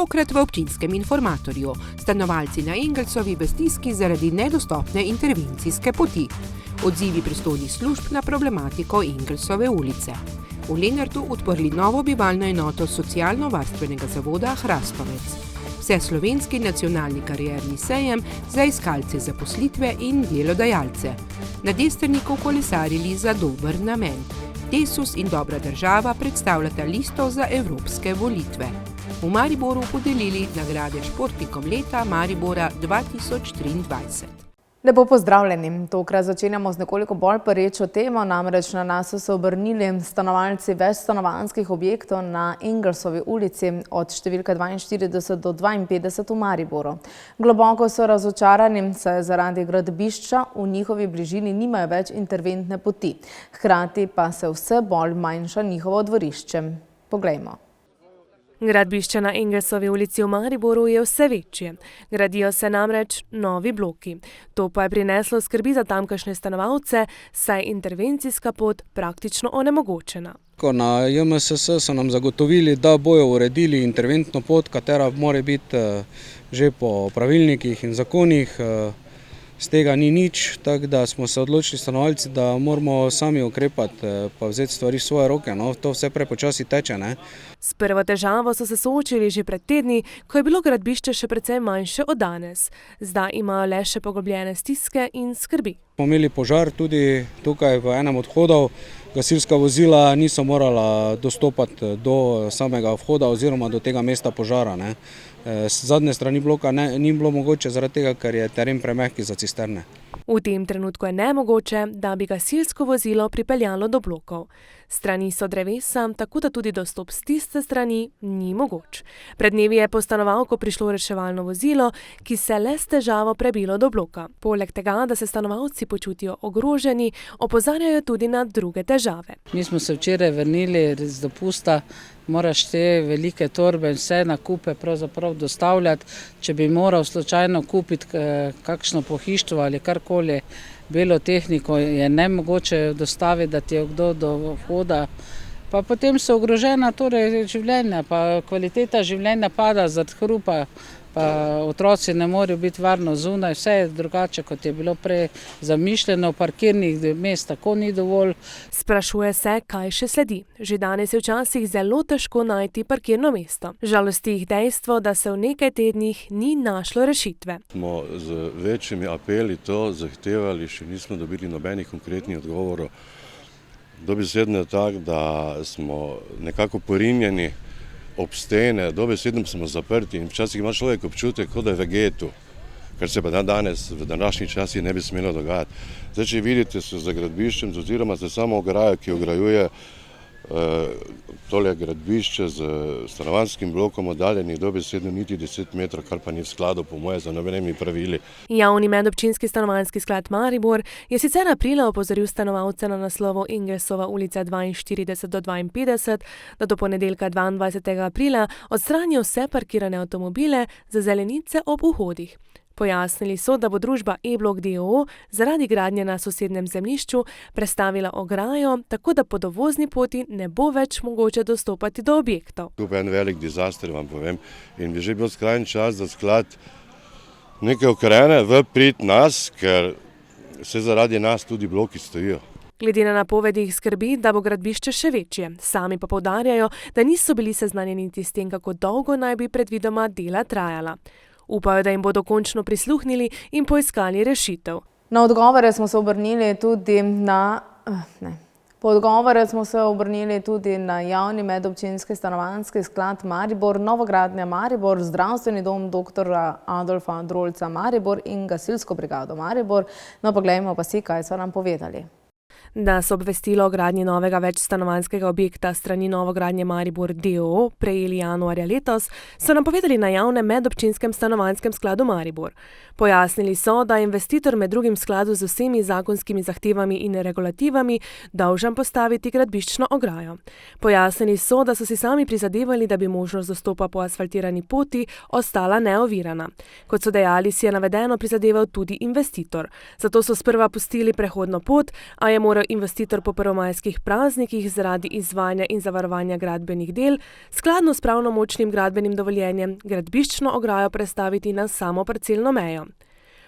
tokrat v občinskem informatorju. Stanovalci na Engelsovi v stiski zaradi nedostopne intervencijske poti. Odzivi pristojnih služb na problematiko Engelsove ulice. V Lenartu odprli novo bivalno enoto socialno-varstvenega zavoda Hrastovec. Vseslovenski nacionalni karierni sejem za iskalce zaposlitve in delodajalce. Na Destrniku kolesarili za dober namen. Desus in Dobra država predstavljata listo za evropske volitve. V Mariboru podelili nagrade športnikom leta Maribora 2023. Lepo pozdravljeni. Tokrat začenjamo z nekoliko bolj perečo temo, namreč na nas so se obrnili stanovalci večstanovanjskih objektov na Engelsovi ulici od številka 42 do 52 v Mariboru. Globoko so razočarani, saj zaradi gradbišča v njihovi bližini nimajo več interventne poti. Hkrati pa se vse bolj manjša njihovo dvorišče. Poglejmo. Gradbišče na Engelsovi ulici v Mariboru je vse večje. Gradijo se namreč novi bloki. To pa je prineslo skrbi za tamkajšnje stanovalce, saj je intervencijska pot praktično onemogočena. Na JMSS so nam zagotovili, da bojo uredili interventno pot, katera mora biti že po pravilnikih in zakonih. Z tega ni nič, tako da smo se odločili stanovalci, da moramo sami ukrepati pa vzeti stvari v svoje roke. To vse prepočasi teče. S prvo težavo so se soočili že pred tedni, ko je bilo gradbišče še precej manjše od danes. Zdaj imajo le še poglobljene stiske in skrbi. Smo imeli požar tudi tukaj v enem od vhodov. Gasilska vozila niso morala dostopati do samega vhoda oziroma do tega mesta požara. Z zadnje strani bloka ni bilo mogoče zaradi tega, ker je teren premehki za cisterne. V tem trenutku je nemogoče, da bi gasilsko vozilo pripeljalo do blokov. Strani so drevesa, tako da tudi dostop s tiste strani ni mogoč. Pred dnevi je po stanovalko prišlo reševalno vozilo, ki se le s težavo prebilo do bloka. Poleg tega, da se stanovalci počutijo ogroženi, opozarjajo tudi na druge težave. Mi smo se včeraj vrnili z dopusta, moraš te velike torbe in vse nakupe pravzaprav dostavljati. Če bi moral slučajno kupiti kakšno pohištvo ali karkoli, belo tehniko, je nemogoče dostaviti, da ti je kdo do vhoda. Pa potem so ogrožena življenja, pa kvaliteta življenja pada zaradi hrupa, pa otroci ne morejo biti varno zunaj, vse je drugače, kot je bilo prej zamišljeno, parkirnih mest tako ni dovolj. Sprašuje se, kaj še sledi. Že danes je včasih zelo težko najti parkirno mesto. Žalosti jih dejstvo, da se v nekaj tednih ni našlo rešitve. Smo z večjimi apeli to zahtevali, še nismo dobili nobenih konkretnih odgovorov. Dobesedno je tako, da smo nekako porinjeni ob stene, dobesedno smo zaprti in včasih ima človek občutek, kot da je v getu, kar se pa danes v današnji časi ne bi smelo dogajati. Zdaj, če vidite, se za gradbiščem, oziroma se samo ograja, ki ograjuje tole gradbišče z stanovanjskim blokom oddaljenih dobesedno niti 10 metrov, kar pa ni v skladu po moje z nobenimi pravili. Javni medobčinski stanovanjski sklad Maribor je sicer aprila opozoril stanovalce na naslovu Engelsova ulica 42 do 52, da do ponedeljka 22. aprila odstranijo vse parkirane avtomobile za zelenice ob vhodih. Pojasnili so, da bo družba E-Blok d.o.o. zaradi gradnje na sosednjem zemljišču prestavila ograjo, tako da po dovozni poti ne bo več mogoče dostopati do objektov. To je en velik dizaster, vam povem, in bi že bil skrajni čas, da sklad nekaj ukrene v prid nas, ker se zaradi nas tudi bloki stojijo. Glede na napovedi jih skrbi, da bo gradbišče še večje. Sami pa poudarjajo, da niso bili seznanjeni s tem, kako dolgo naj bi predvidoma dela trajala. Upajo, da jim bodo končno prisluhnili in poiskali rešitev. Na odgovore smo se obrnili tudi na javni medobčinski stanovanjski sklad Maribor, Novogradnja Maribor, Zdravstveni dom dr. Adolfa Drolca Maribor in Gasilsko brigado Maribor. No, poglejmo pa si, kaj so nam povedali. Da so obvestilo o gradnji novega večstanovanjskega objekta strani Novogradnje Maribor d.o.o. prejeli januarja letos, so nam povedali na javnem medobčinskem stanovanjskem skladu Maribor. Pojasnili so, da je investitor med drugim skladu z vsemi zakonskimi zahtevami in regulativami dolžan postaviti gradbiščno ograjo. Pojasnili so, da so si sami prizadevali, da bi možnost dostopa po asfaltirani poti ostala neovirana. Kot so dejali, si je navedeno prizadeval tudi investitor. Zato so sprva pustili prehodno pot, a je moral investitor po prvomajskih praznikih zaradi izvajanja in zavarovanja gradbenih del skladno s pravnomočnim gradbenim dovoljenjem gradbiščno ograjo prestaviti na samo parcelno mejo.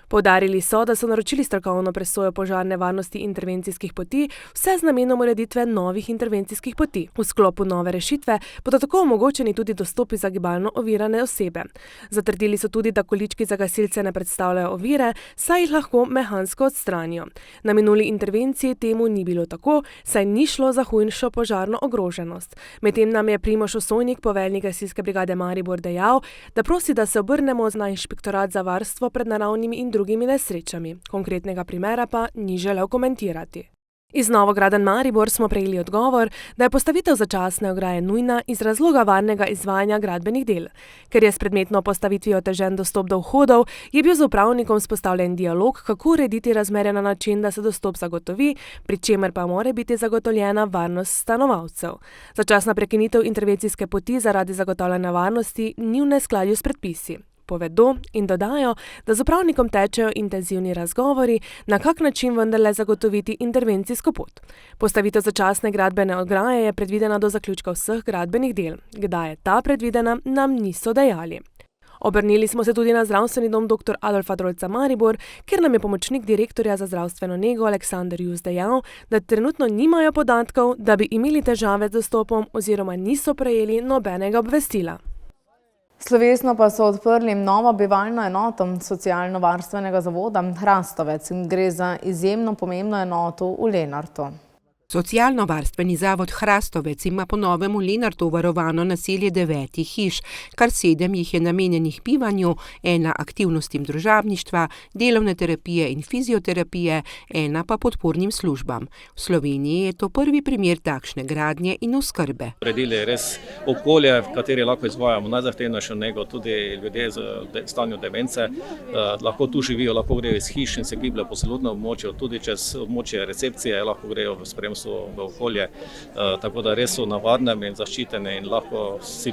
Poudarili so, da so naročili strokovno presojo požarne varnosti intervencijskih poti, vse z namenom ureditve novih intervencijskih poti. V sklopu nove rešitve bodo tako omogočeni tudi dostopi za gibalno ovirane osebe. Zatrdili so tudi, da količki za gasilce ne predstavljajo ovire, saj jih lahko mehansko odstranijo. Na minuli intervenciji temu ni bilo tako, saj ni šlo za hujšo požarno ogroženost. Medtem nam je Primož Osojnik, poveljnik gasilske brigade Maribor, dejal, da prosi, da se obrnemo na Inšpektorat za varstvo pred naravnimi in drugimi nesrečami. Konkretnega primera pa ni želel komentirati. Iz Novogradenj Maribor smo prejeli odgovor, da je postavitev začasne ograje nujna iz razloga varnega izvajanja gradbenih del. Ker je s predmetno postavitvijo otežen dostop do vhodov, je bil z upravnikom vzpostavljen dialog, kako urediti razmere na način, da se dostop zagotovi, pri čemer pa mora biti zagotovljena varnost stanovalcev. Začasna prekinitev intervencijske poti zaradi zagotavljanja varnosti ni v neskladju s predpisi. Povedo in dodajo, da z upravnikom tečejo intenzivni razgovori, na kak način vendarle zagotoviti intervencijsko pot. Postavitev začasne gradbene ograje je predvidena do zaključka vseh gradbenih del. Kdaj je ta predvidena, nam niso dejali. Obrnili smo se tudi na zdravstveni dom dr. Adolfa Drolca Maribor, kjer nam je pomočnik direktorja za zdravstveno nego Aleksander Jus dejal, da trenutno nimajo podatkov, da bi imeli težave z dostopom oziroma niso prejeli nobenega obvestila. Slovesno pa so odprli novo bivalno enoto socialno-varstvenega zavoda Hrastovec. Gre za izjemno pomembno enoto v Lenartu. Socialno-varstveni zavod Hrastovec ima po novem v Lenartu varovano naselje 9 hiš, kar 7 jih je namenjenih bivanju, 1 aktivnostim družabništva, delovne terapije in fizioterapije, 1 pa podpornim službam. V Sloveniji je to prvi primer takšne gradnje in oskrbe. Uredili res okolje, v kateri lahko izvajamo najzahtevnejšo nego, tudi ljudje z stanju demence, lahko tu živijo, lahko grejo iz hiš in se gibljajo po celotnem območju, tudi čez območje recepcije lahko grejo v spremstvu v okolje, tako da res so na varnem in zaščitene in lahko si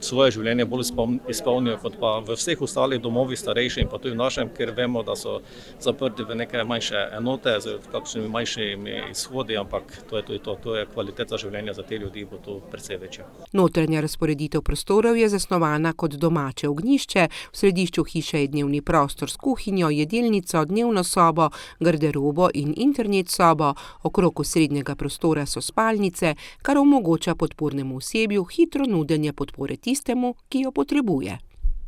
svoje življenje bolj izpolnijo kot pa v vseh ostalih domovih starejših in pa tudi v našem, ker vemo, da so zaprti v neke manjše enote z kakšnimi manjšimi izhodi, ampak to je tudi to je kvaliteta življenja za te ljudi, bo to precej večja. Notranja razporeditev prostorov je zasnovana kot domače ognjišče, v središču hiše je dnevni prostor s kuhinjo, jedilnico, dnevno sobo, garderobo in internet sobo, okrog osrednjega prostora so spalnice, kar omogoča podpornemu osebju hitro nudenje podpore tistemu, ki jo potrebuje.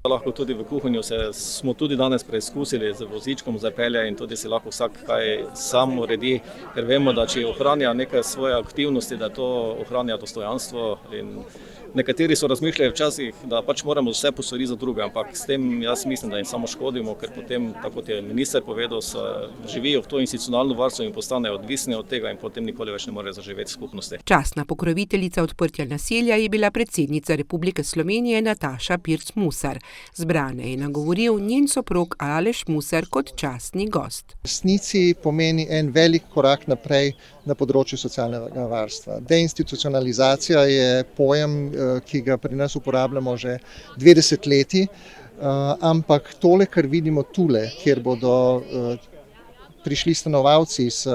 Lahko tudi v kuhinju smo tudi danes preizkusili z vozičkom zapelje in tudi si lahko vsak kaj sam uredi, ker vemo, da če ohranja neke svoje aktivnosti, da to ohranja dostojanstvo in nekateri so razmišljali včasih, da pač moramo vse postoriti za druge, ampak s tem jaz mislim, da jim samo škodimo, ker potem, tako kot je minister povedal, živijo v to institucionalno varstvo in postanejo odvisni od tega in potem nikoli več ne morejo zaživeti skupnosti. Častna pokroviteljica odprtja naselja je bila predsednica Republike Slovenije Nataša Pirc Musar. Zbrane je nagovoril njen soprog Aleš Musar kot častni gost. V resnici pomeni en velik korak naprej na področju socialnega varstva. Deinstitucionalizacija je pojem, ki ga pri nas uporabljamo že 20 leti, ampak tole, kar vidimo tule, kjer bodo prišli stanovalci s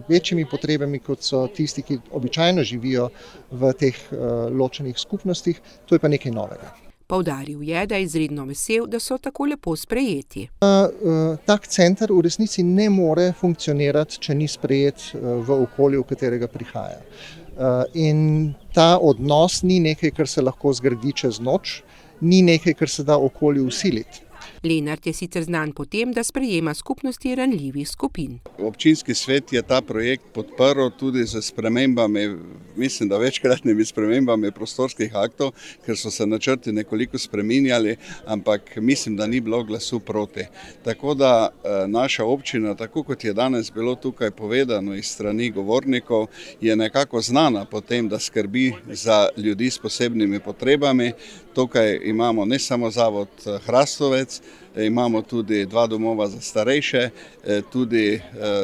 večjimi potrebami, kot so tisti, ki običajno živijo v teh ločenih skupnostih, to je pa nekaj novega. Poudaril je, da je izredno vesel, da so tako lepo sprejeti. Tak center v resnici ne more funkcionirati, če ni sprejet v okolju, v katerega prihaja. In ta odnos ni nekaj, kar se lahko zgradi čez noč, ni nekaj, kar se da okolju vsiliti. Lenart je sicer znan po tem, da sprejema skupnosti ranljivih skupin. Občinski svet je ta projekt podprl tudi z spremembami, mislim, da večkratnimi spremembami prostorskih aktov, ker so se načrti nekoliko spreminjali, ampak mislim, da ni bilo glasu proti. Tako da naša občina, tako kot je danes bilo tukaj povedano iz strani govornikov, je nekako znana po tem, da skrbi za ljudi s posebnimi potrebami. Tukaj imamo ne samo zavod Hrastovec, imamo tudi 2 domova za starejše, tudi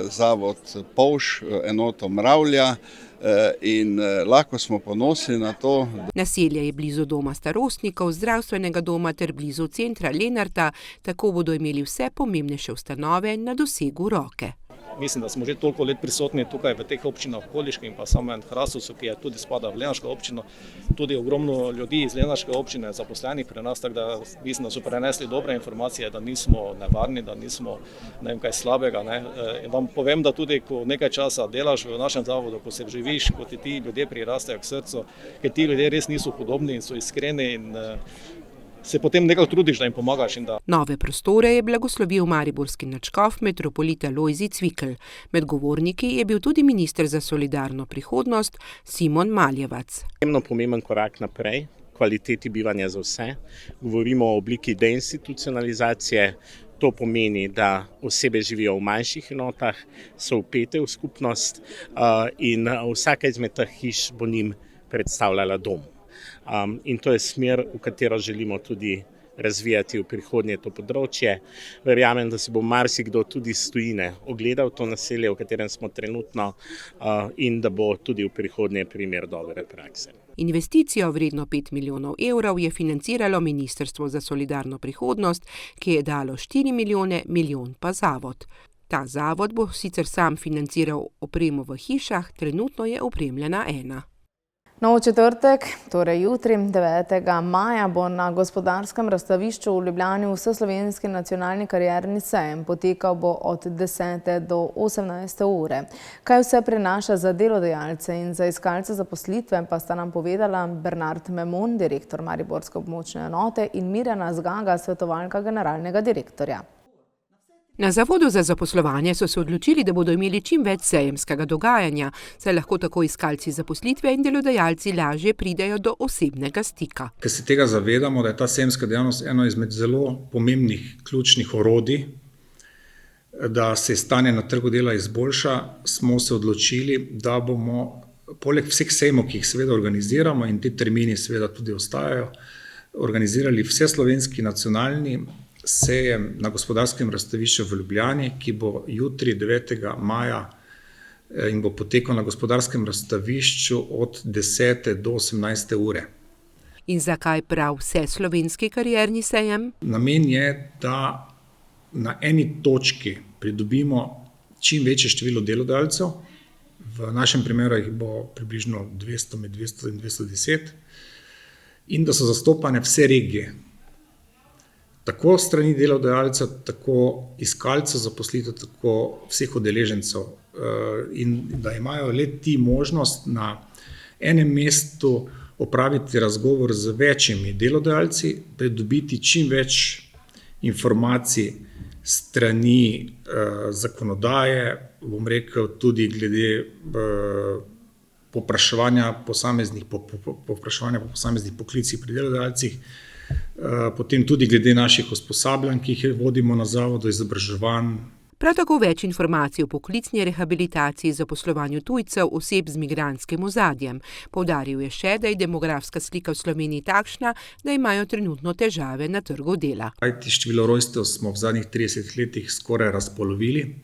zavod Polž, enoto Mravlja in lahko smo ponosni na to. Naselje je blizu doma starostnikov, zdravstvenega doma ter blizu centra Lenarta, tako bodo imeli vse pomembnejše ustanove na dosegu roke. mislim, da smo že toliko let prisotni tukaj v teh občinah okoliških in pa samem Hrastovcu, ki je tudi spada v Lenarško občino, tudi ogromno ljudi iz Lenarške občine zaposlenih pri nas, tako da mislim, da so prenesli dobre informacije, da nismo nevarni, da nismo ne vem kaj slabega. Ne. Vam povem, da tudi ko nekaj časa delaš v našem zavodu, ko se vživiš, ko ti ljudje prirastejo k srcu, ker ti ljudje res niso hudobni in so iskreni in se potem nekako trudiš, da jim pomagaš. Nove prostore je blagoslovil mariborski nadškof metropolita Lojzi Cvikl. Med govorniki je bil tudi minister za solidarno prihodnost Simon Maljevac. Pomemben korak naprej, kvaliteti bivanja za vse. Govorimo o obliki deinstitucionalizacije. To pomeni, da osebe živijo v manjših enotah, so vpete v skupnost in vsaka izmed teh hiš bo njim predstavljala dom. In to je smer, v katero želimo tudi razvijati v prihodnje to področje. Verjamem, da si bo marsikdo tudi iz tujine ogledal to naselje, v katerem smo trenutno, in da bo tudi v prihodnje primer dobre prakse. Investicijo vredno 5 milijonov evrov je financiralo Ministrstvo za solidarno prihodnost, ki je dalo 4 milijone, milijon pa zavod. Ta zavod bo sicer sam financiral opremo v hišah, trenutno je opremljena ena. No, v četrtek, torej jutri, 9. maja, bo na gospodarskem razstavišču v Ljubljani vseslovenski nacionalni karierni sejem. Potekal bo od 10. do 18. ure. Kaj vse prinaša za delodajalce in za iskalce zaposlitve, pa sta nam povedala Bernard Memon, direktor mariborske območne enote, in Mirjana Zgaga, svetovalka generalnega direktorja. Na Zavodu za zaposlovanje so se odločili, da bodo imeli čim več sejemskega dogajanja, saj lahko tako iskalci zaposlitve in delodajalci lažje pridejo do osebnega stika. Ker se tega zavedamo, da je ta sejemska dejavnost eno izmed zelo pomembnih ključnih orodij, da se stanje na trgu dela izboljša, smo se odločili, da bomo poleg vseh sejmov, ki jih seveda organiziramo, in ti termini seveda tudi ostajajo, organizirali vseslovenski nacionalni sejem na gospodarskem razstavišču v Ljubljani, ki bo jutri 9. maja in bo potekal na gospodarskem razstavišču od 10. do 18. ure. In zakaj prav vseslovenski karierni sejem? Namen je, da na eni točki pridobimo čim večje število delodajalcev, v našem primeru jih bo približno 200, med 200 in 210, in da so zastopane vse regije. Tako strani delodajalca, tako iskalcev zaposlitev, tako vseh udeležencev, in da imajo le ti možnost na enem mestu opraviti razgovor z večjimi delodajalci, pridobiti čim več informacij strani zakonodaje, bom rekel tudi glede povpraševanja po posameznih poklicih pri delodajalcih, potem tudi glede naših usposabljanj, ki jih vodimo na zavodu, izobraževanj. Prav tako več informacij o poklicni rehabilitaciji za zaposlovanju tujcev, oseb z migrantskim ozadjem. Poudaril je še, da je demografska slika v Sloveniji takšna, da imajo trenutno težave na trgu dela. Število rojstev smo v zadnjih 30 letih skoraj razpolovili.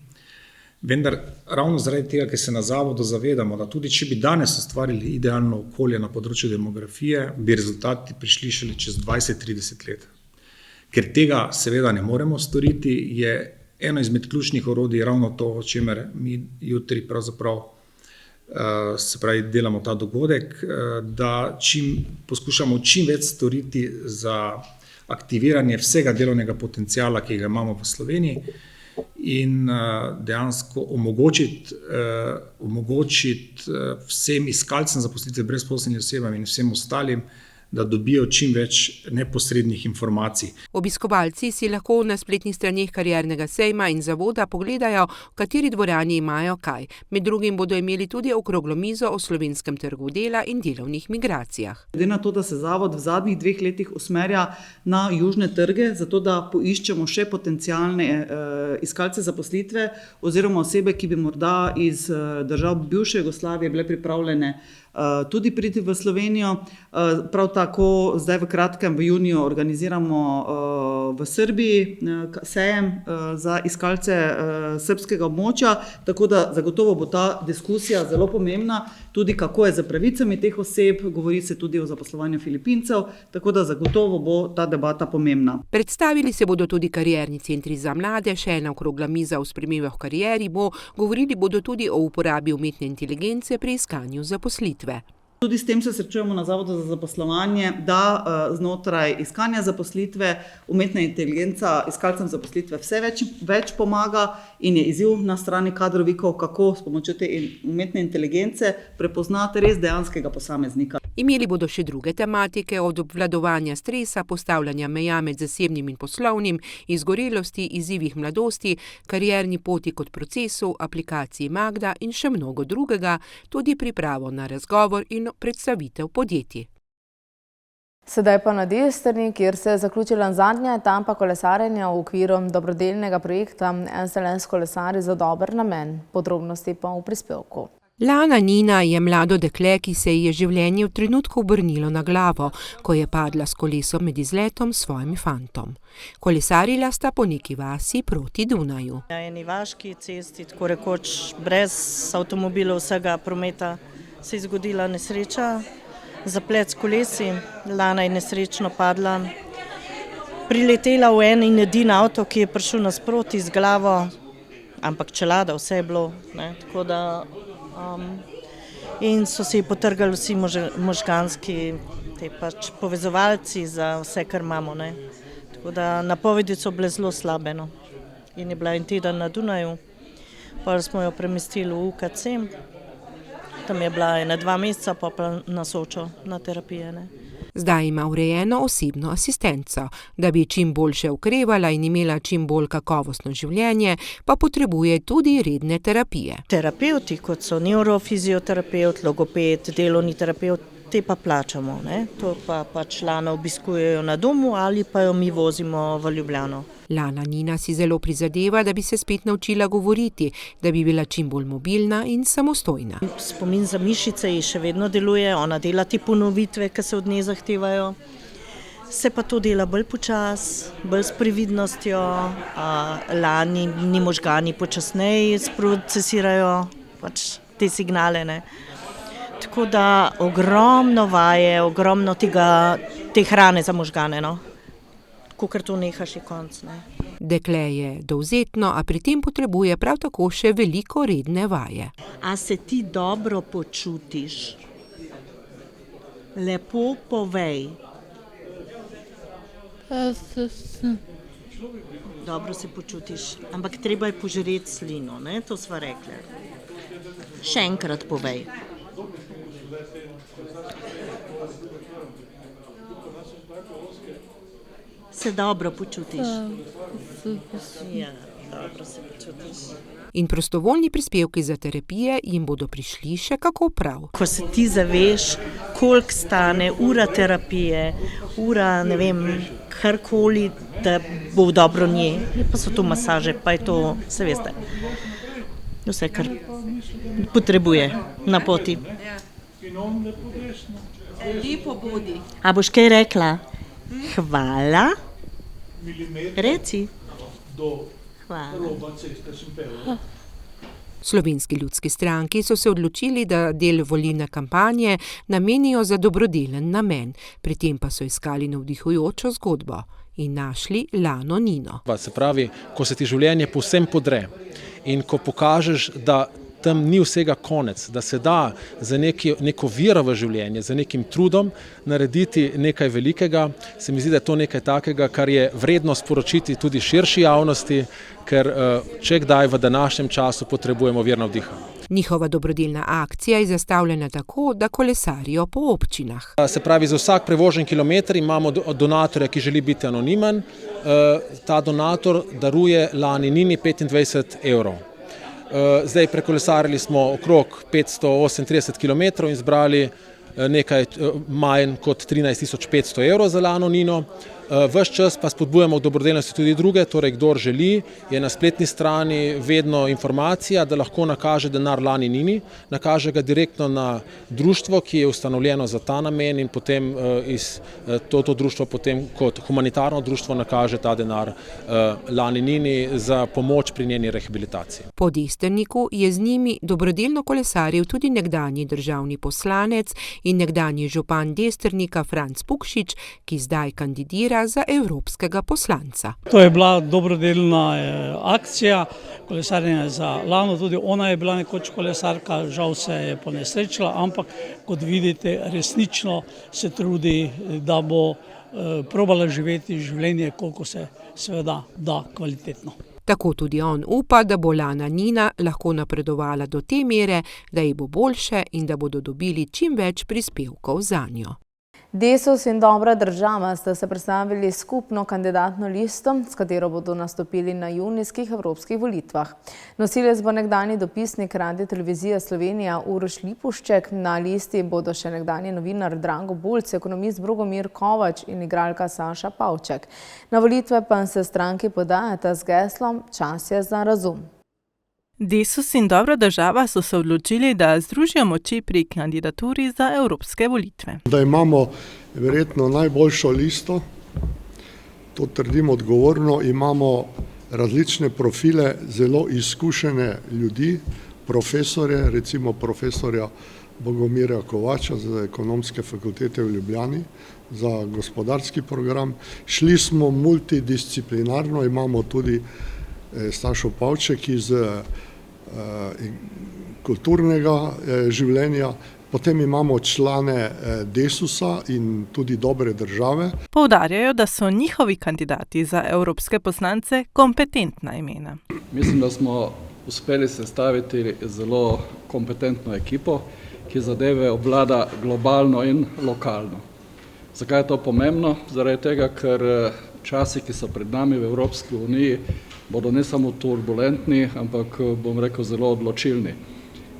Vendar ravno zaradi tega, ker se na zavodu zavedamo, da tudi če bi danes ustvarili idealno okolje na področju demografije, bi rezultati prišli šele čez 20-30 let. Ker tega seveda ne moremo storiti, je eno izmed ključnih orodij ravno to, o čemer mi jutri pravzaprav se pravi delamo ta dogodek, da poskušamo čim več storiti za aktiviranje vsega delovnega potenciala, ki ga imamo v Sloveniji, in dejansko omogočiti vsem iskalcem zaposlitve, brezposelnim osebam in vsem ostalim, da dobijo čim več neposrednih informacij. Obiskovalci si lahko na spletnih straneh kariernega sejma in zavoda pogledajo, v kateri dvorani imajo kaj. Med drugim bodo imeli tudi okroglo mizo o slovenskem trgu dela in delovnih migracijah. Glede na to, da se zavod v zadnjih 2 letih usmerja na južne trge, zato da poiščemo še potencialne iskalce zaposlitve oziroma osebe, ki bi morda iz držav bivše Jugoslavije bile pripravljene tudi priti v Slovenijo. Prav tako zdaj v kratkem v juniju organiziramo v Srbiji sejem za iskalce srbskega območja, tako da zagotovo bo ta diskusija zelo pomembna, tudi kako je z pravicami teh oseb, govori se tudi o zaposlovanju Filipincev, tako da zagotovo bo ta debata pomembna. Predstavili se bodo tudi karierni centri za mlade, še ena okrogla miza o spremembah v karieri bo, govorili bodo tudi o uporabi umetne inteligence pri iskanju zaposlitve. Tudi s tem se srečujemo na Zavodu za zaposlovanje, da znotraj iskanja zaposlitve umetna inteligenca iskalcem zaposlitve vse več pomaga in je izziv na strani kadrovikov, kako s pomočjo te umetne inteligence prepoznati res dejanskega posameznika. Imeli bodo še druge tematike, od obvladovanja stresa, postavljanja meja med zasebnim in poslovnim, izgorelosti, izzivih mladosti, karierni poti kot procesu, aplikaciji Magda in še mnogo drugega, tudi pripravo na razgovor in predstavitev podjetij. Sedaj pa na Destrni, kjer se je zaključila zadnja etapa kolesarjenja v okviru dobrodelnega projekta SLS kolesari za dober namen. Podrobnosti pa v prispevku. Lana Nina je mlado dekle, ki se ji je življenje v trenutku obrnilo na glavo, ko je padla s kolesom med izletom s svojim fantom. Kolesarila sta po neki vasi proti Dunaju. Na eni vaški cesti, tako rekoč brez avtomobilov, vsega prometa, se je zgodila nesreča, zaplet s kolesi, Lana je nesrečno padla, priletela v en in edini avto, ki je prišel nasproti z glavo, ampak čelada, vse je bilo, ne, tako da in so se ji potrgali vsi možganski povezovalci za vse, kar imamo, ne. Tako da napovedi so bile zelo slabe, no. In je bila en teden na Dunaju, pa smo jo premestili v UKC, tam je bila 2 meseca, pa na Sočo na terapije, ne. Zdaj ima urejeno osebno asistenco. Da bi čim boljše okrevala in imela čim bolj kakovostno življenje, pa potrebuje tudi redne terapije. Terapevti, kot so neurofizioterapevt, logoped, delovni terapevt, te pa plačamo, ne? To pa pač Lana obiskujejo na domu ali pa jo mi vozimo v Ljubljano. Lana Nina si zelo prizadeva, da bi se spet naučila govoriti, da bi bila čim bolj mobilna in samostojna. Spomin za mišice ji še vedno deluje, ona dela te ponovitve, ki se od nje zahtevajo. Se pa to dela bolj počas, bolj s previdnostjo, Lani možgani počasneje sprocesirajo pač te signale, ne. Tako da ogromno vaje, ogromno te hrane za možgane, no. Kakor to nehaš, je konc, ne. Dekle je dovzetno, a pri tem potrebuje prav tako še veliko redne vaje. A se ti dobro počutiš? Lepo povej. Dobro se počutiš, ampak treba je požreti slino, ne, to sva rekla. Še enkrat povej. Se dobro počutiš? Ja, dobro se počutiš. In prostovoljni prispevki za terapije jim bodo prišli še kako prav. Ko se ti zaveš, koliko stane ura terapije, ura, ne vem, karkoli, da bo dobro nje, pa so to masaže, pa je to, se veste, vse, kar potrebuje na poti. Lepo bodi. A boš kaj rekla? Hvala. Reci. Hvala. Slovenski ljudski stranki so se odločili, da del volilne kampanje namenijo za dobrodelen namen, pri tem pa so iskali navdihujočo zgodbo in našli Lano Nino. Se pravi, ko se ti življenje povsem podre in ko pokažeš, da tam ni vsega konec, da se da za neko vero v življenje, za nekim trudom narediti nekaj velikega, se mi zdi, da je to nekaj takega, kar je vredno sporočiti tudi širši javnosti, ker če kdaj v današnjem času potrebujemo vir navdiha. Njihova dobrodelna akcija je zastavljena tako, da kolesarijo po občinah. Se pravi, za vsak prevožen kilometer imamo donatorja, ki želi biti anonimen. Ta donator daruje Lani Nini 25 evrov. Zdaj prekolesarili smo okrog 538 km in zbrali nekaj manj kot 13 500 evrov za Lano Nino. Ves čas pa spodbujamo k dobrodelnosti tudi druge, torej kdor želi, je na spletni strani vedno informacija, da lahko nakaže denar Lani Nini, nakaže ga direktno na društvo, ki je ustanovljeno za ta namen in potem to društvo potem kot humanitarno društvo nakaže ta denar Lani Nini za pomoč pri njeni rehabilitaciji. Po Destrniku je z njimi dobrodelno kolesaril tudi nekdanji državni poslanec in nekdanji župan Destrnika Franc Pukšič, ki zdaj kandidira za evropskega poslanca. To je bila dobrodelna akcija, kolesarjenje za Lano, tudi ona je bila nekoč kolesarka, žal se je ponesrečila, ampak kot vidite, resnično se trudi, da bo probala živeti življenje, koliko se seveda da kvalitetno. Tako tudi on upa, da bo Lana Nina lahko napredovala do te mere, da ji bo boljše in da bodo dobili čim več prispevkov zanjo. Desus in Dobra država sta se predstavili skupno kandidatno listo, s katero bodo nastopili na junijskih evropskih volitvah. Nosilec bo nekdanji dopisnik Radiotelevizije Slovenija Uroš Lipušček, na listi bodo še nekdanji novinar Drago Bulc, ekonomist Brugomir Kovač in igralka Saša Pavček. Na volitve pa se stranki podajata z geslom Čas je za razum. Desus in Dobra država so se odločili, da združijo moči pri kandidaturi za evropske volitve. Da imamo verjetno najboljšo listo, to trdim odgovorno, imamo različne profile, zelo izkušene ljudi, profesore, recimo profesorja Bogomirja Kovača z Ekonomske fakultete v Ljubljani za gospodarski program. Šli smo multidisciplinarno, imamo tudi Sašo Pavček iz kulturnega življenja, potem imamo člane Desusa in tudi Dobre države. Poudarjajo, da so njihovi kandidati za evropske poslance kompetentna imena. Mislim, da smo uspeli sestaviti zelo kompetentno ekipo, ki zadeve obvlada globalno in lokalno. Zakaj je to pomembno? Zaradi tega, ker časi, ki so pred nami v Evropski uniji, bodo ne samo turbulentni, ampak bom rekel zelo odločilni.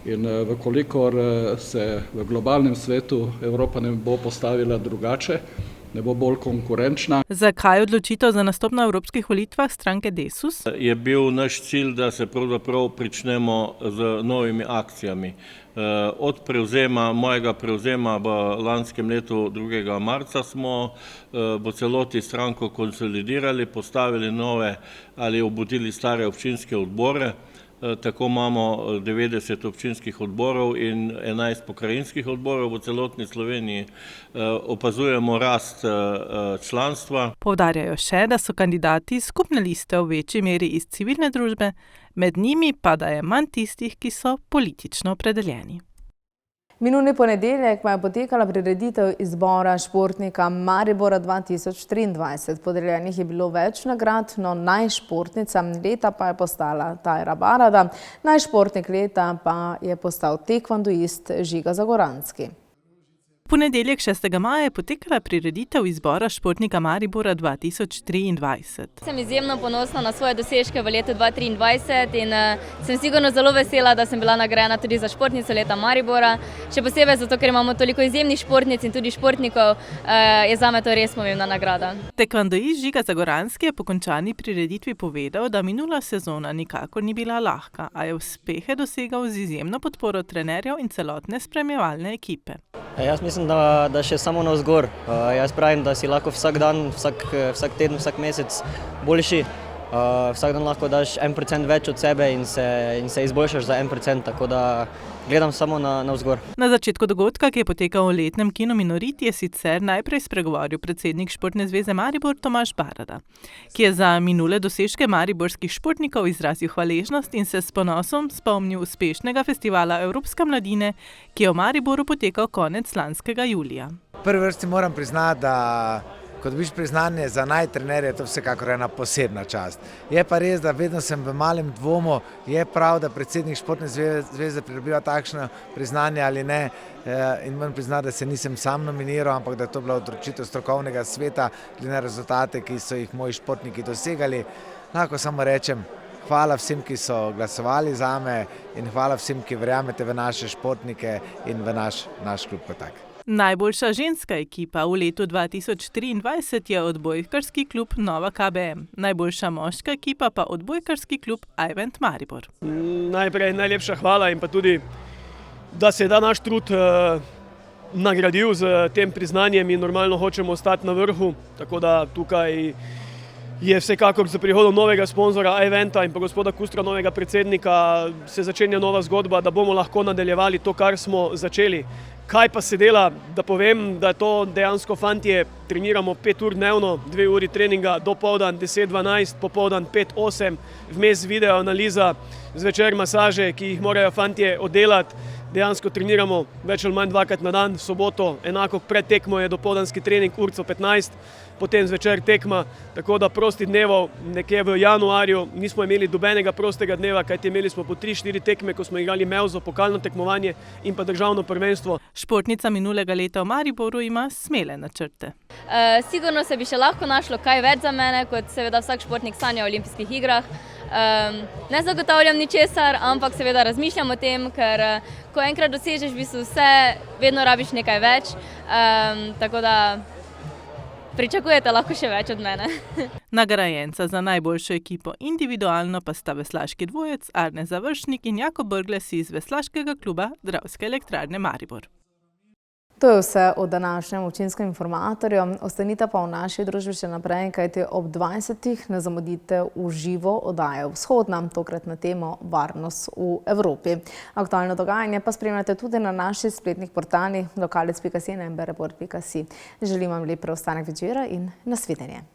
In vkolikor se v globalnem svetu Evropa ne bo postavila drugače, ne bo bolj konkurenčna. Zakaj odločitev za nastop na evropskih volitvah stranke Desus? Je bil naš cilj, da se pravzaprav pričnemo z novimi akcijami. Od mojega prevzema v lanskem letu 2. marca smo v celoti stranko konsolidirali, postavili nove ali obudili stare občinske odbore. Tako imamo 90 občinskih odborov in 11 pokrajinskih odborov v celotni Sloveniji. Opazujemo rast članstva. Poudarjajo še, da so kandidati skupne liste v večji meri iz civilne družbe, med njimi pa da je manj tistih, ki so politično opredeljeni. Minuli ponedeljek pa je potekala prireditev izbora športnika Maribora 2023. Podeljenih je bilo več nagrad, no najšportnica leta pa je postala Tajra Barada, najšportnik leta pa je postal tekvondoist Žiga Zagoranski. V ponedeljek 6. maja je potekala prireditev izbora športnika Maribora 2023. Sem izjemno ponosna na svoje dosežke v letu 2023 in sem sigurno zelo vesela, da sem bila nagrajena tudi za športnico leta Maribora. Še posebej zato, ker imamo toliko izjemnih športnic in tudi športnikov, je zame to res pomembna nagrada. Tekvondoist Žiga Zagoranski je po končani prireditvi povedal, da minula sezona nikakor ni bila lahka, a je uspehe dosegal z izjemno podporo trenerjev in celotne spremljevalne ekipe. Jaz mislim, da še samo navzgor. Jaz pravim, da si lahko vsak dan, vsak teden, vsak mesec boljši. Vsak dan lahko daš 1% več od sebe in se izboljšaš za 1%, tako da gledam samo navzgor. Na začetku dogodka, ki je potekal v letnem kinu Minorit, je sicer najprej spregovoril predsednik Športne zveze Maribor Tomaž Barada, ki je za minule dosežke mariborskih športnikov izrazil hvaležnost in se s ponosom spomnil uspešnega festivala Evropska mladine, ki je v Mariboru potekal konec lanskega julija. V prvi vrsti moram priznati, da ko dobiš priznanje za najtrenerje, je to vsekakor ena posebna čast. Je pa res, da vedno sem v malem dvomu, je prav, da predsednik Športne zveze pridobiva takšno priznanje ali ne. In moram priznati, da se nisem sam nominiral, ampak da je to bila odločitev strokovnega sveta glede na rezultate, ki so jih moji športniki dosegali. Lahko samo rečem, hvala vsem, ki so glasovali zame in hvala vsem, ki verjamete v naše športnike in v naš klub kot tak. Najboljša ženska ekipa v letu 2023 je odbojkarski klub Nova KBM. Najboljša moška ekipa pa odbojkarski klub Ajvent Maribor. Najprej najlepša hvala in pa tudi, da se je ta naš trud nagradil z tem priznanjem in normalno hočemo ostati na vrhu. Tako da tukaj je vsekakor za prihodom novega sponzora Ajventa in pa gospoda Kustra, novega predsednika, se začenja nova zgodba, da bomo lahko nadaljevali to, kar smo začeli. Kaj pa se dela, da povem, da to dejansko fantje treniramo 5 ur dnevno, 2 uri treninga, dopoldan 10-12, popoldan 5-8, vmes video analiza, zvečer masaže, ki jih morajo fantje oddelati. Dejansko treniramo več ali manj 2krat na dan, v soboto, enako pred tekmo je dopoldanski trening urco 15, potem zvečer tekma, tako da prosti dnevov nekje v januarju nismo imeli dobenega prostega dneva, kajti imeli smo po 3-4 tekme, ko smo igrali Mevzo, pokalno tekmovanje in pa državno prvenstvo. Športnica minulega leta v Mariboru ima smele načrte. Sigurno se bi še lahko našlo kaj več za mene, kot seveda vsak športnik sanja o olimpijskih igrah. Ne zagotavljam ničesar, ampak seveda razmišljam o tem, ker ko enkrat dosežeš v bistvu vse, vedno rabiš nekaj več, tako da pričakujete lahko še več od mene. Nagrajenca za najboljšo ekipo individualno pa sta veslaški dvojec Arne Završnik in Jako Brglez iz veslaškega kluba Dravske elektrarne Maribor. To je vse v današnjem občinskem informatorju. Ostanite pa v naši družbi še naprej, kajti ob 20. ne zamudite v živo oddajo Vzhodna, tokrat na temo varnost v Evropi. Aktualno dogajanje pa spremljate tudi na naših spletnih portalih lokalec.si in mbreport.si. Želim vam lep preostanek večera in nasvidenje.